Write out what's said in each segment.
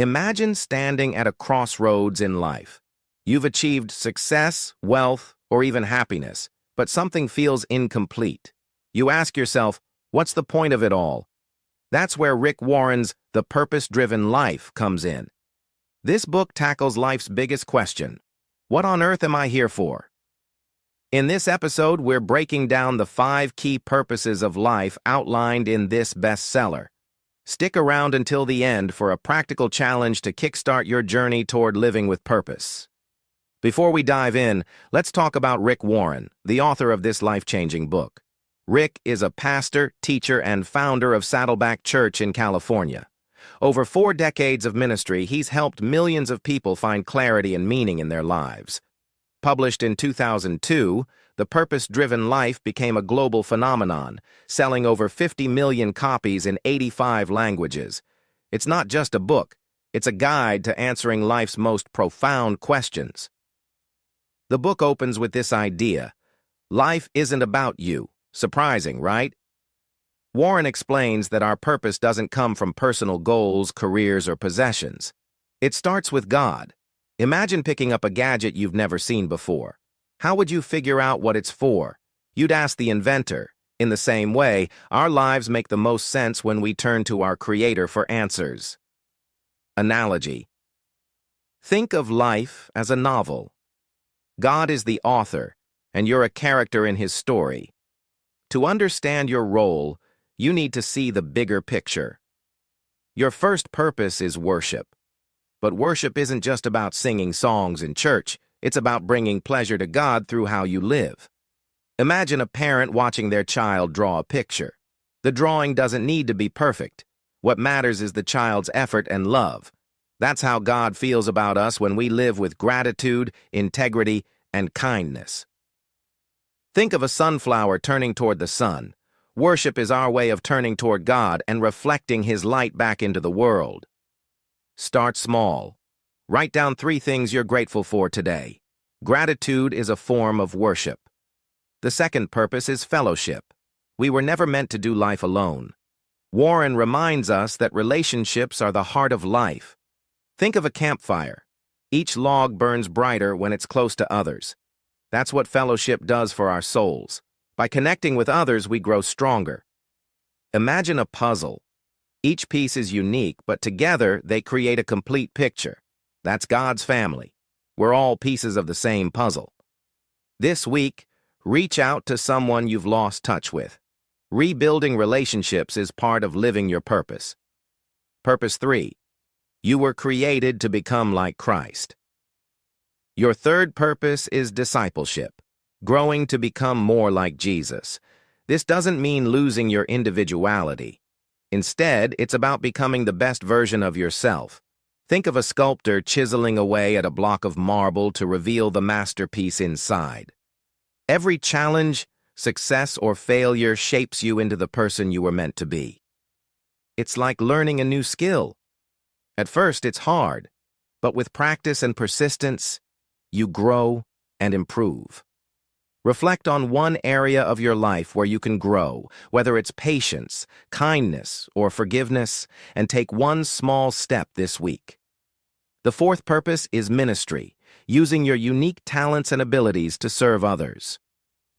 Imagine standing at a crossroads in life. You've achieved success, wealth, or even happiness, but something feels incomplete. You ask yourself, what's the point of it all? That's where Rick Warren's The Purpose-Driven Life comes in. This book tackles life's biggest question: what on earth am I here for? In this episode, we're breaking down the 5 key purposes of life outlined in this bestseller. Stick around until the end for a practical challenge to kickstart your journey toward living with purpose. Before we dive in, let's talk about Rick Warren, the author of this life-changing book. Rick is a pastor, teacher, and founder of Saddleback Church in California. Over 4 decades of ministry, he's helped millions of people find clarity and meaning in their lives. Published in 2002, The Purpose-Driven Life became a global phenomenon, selling over 50 million copies in 85 languages. It's not just a book, it's a guide to answering life's most profound questions. The book opens with this idea: life isn't about you. Surprising, right? Warren explains that our purpose doesn't come from personal goals, careers, or possessions. It starts with God. Imagine picking up a gadget you've never seen before. How would you figure out what it's for? You'd ask the inventor. In the same way, our lives make the most sense when we turn to our Creator for answers. Analogy. Think of life as a novel. God is the author, and you're a character in His story. To understand your role, you need to see the bigger picture. Your first purpose is worship. But worship isn't just about singing songs in church. It's about bringing pleasure to God through how you live. Imagine a parent watching their child draw a picture. The drawing doesn't need to be perfect. What matters is the child's effort and love. That's how God feels about us when we live with gratitude, integrity, and kindness. Think of a sunflower turning toward the sun. Worship is our way of turning toward God and reflecting His light back into the world. Start small. Write down 3 things you're grateful for today. Gratitude is a form of worship. The second purpose is fellowship. We were never meant to do life alone. Warren reminds us that relationships are the heart of life. Think of a campfire. Each log burns brighter when it's close to others. That's what fellowship does for our souls. By connecting with others, we grow stronger. Imagine a puzzle. Each piece is unique, but together they create a complete picture. That's God's family. We're all pieces of the same puzzle. This week, reach out to someone you've lost touch with. Rebuilding relationships is part of living your purpose. Purpose 3. You were created to become like Christ. Your third purpose is discipleship, growing to become more like Jesus. This doesn't mean losing your individuality. Instead, it's about becoming the best version of yourself. Think of a sculptor chiseling away at a block of marble to reveal the masterpiece inside. Every challenge, success, or failure shapes you into the person you were meant to be. It's like learning a new skill. At first, it's hard, but with practice and persistence, you grow and improve. Reflect on one area of your life where you can grow, whether it's patience, kindness, or forgiveness, and take one small step this week. The fourth purpose is ministry, using your unique talents and abilities to serve others.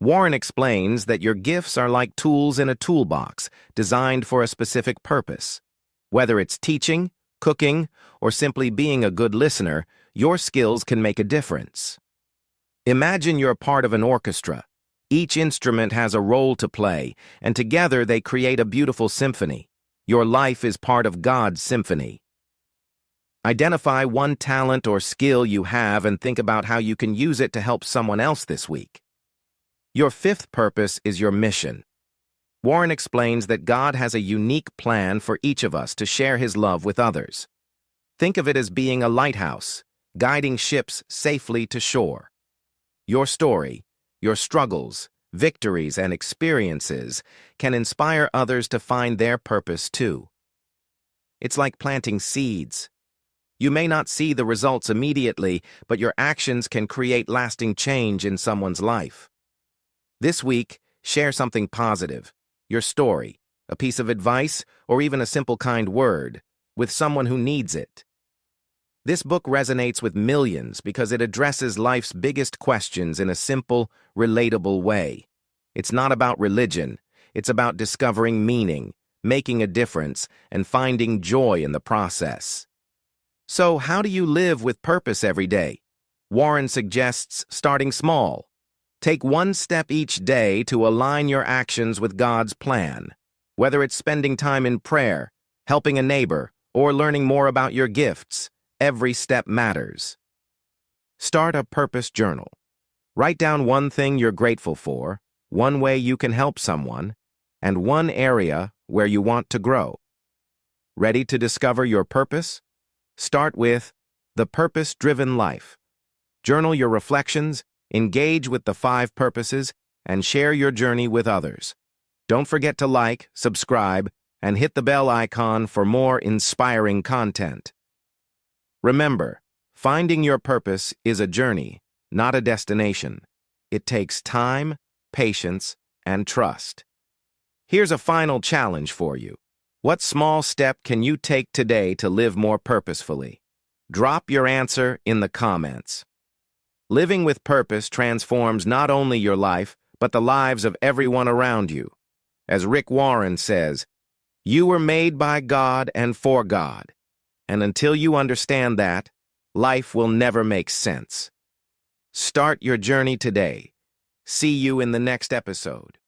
Warren explains that your gifts are like tools in a toolbox designed for a specific purpose. Whether it's teaching, cooking, or simply being a good listener, your skills can make a difference. Imagine you're part of an orchestra. Each instrument has a role to play, and together they create a beautiful symphony. Your life is part of God's symphony. Identify one talent or skill you have and think about how you can use it to help someone else this week. Your fifth purpose is your mission. Warren explains that God has a unique plan for each of us to share His love with others. Think of it as being a lighthouse, guiding ships safely to shore. Your story, your struggles, victories, and experiences can inspire others to find their purpose too. It's like planting seeds. You may not see the results immediately, but your actions can create lasting change in someone's life. This week, share something positive, your story, a piece of advice, or even a simple kind word, with someone who needs it. This book resonates with millions because it addresses life's biggest questions in a simple, relatable way. It's not about religion, it's about discovering meaning, making a difference, and finding joy in the process. So, how do you live with purpose every day? Warren suggests starting small. Take one step each day to align your actions with God's plan. Whether it's spending time in prayer, helping a neighbor, or learning more about your gifts, every step matters. Start a purpose journal. Write down one thing you're grateful for, one way you can help someone, and one area where you want to grow. Ready to discover your purpose? Start with The Purpose-Driven Life. Journal your reflections, engage with the 5 purposes, and share your journey with others. Don't forget to like, subscribe, and hit the bell icon for more inspiring content. Remember, finding your purpose is a journey, not a destination. It takes time, patience, and trust. Here's a final challenge for you. What small step can you take today to live more purposefully? Drop your answer in the comments. Living with purpose transforms not only your life, but the lives of everyone around you. As Rick Warren says, "You were made by God and for God. And until you understand that, life will never make sense." Start your journey today. See you in the next episode.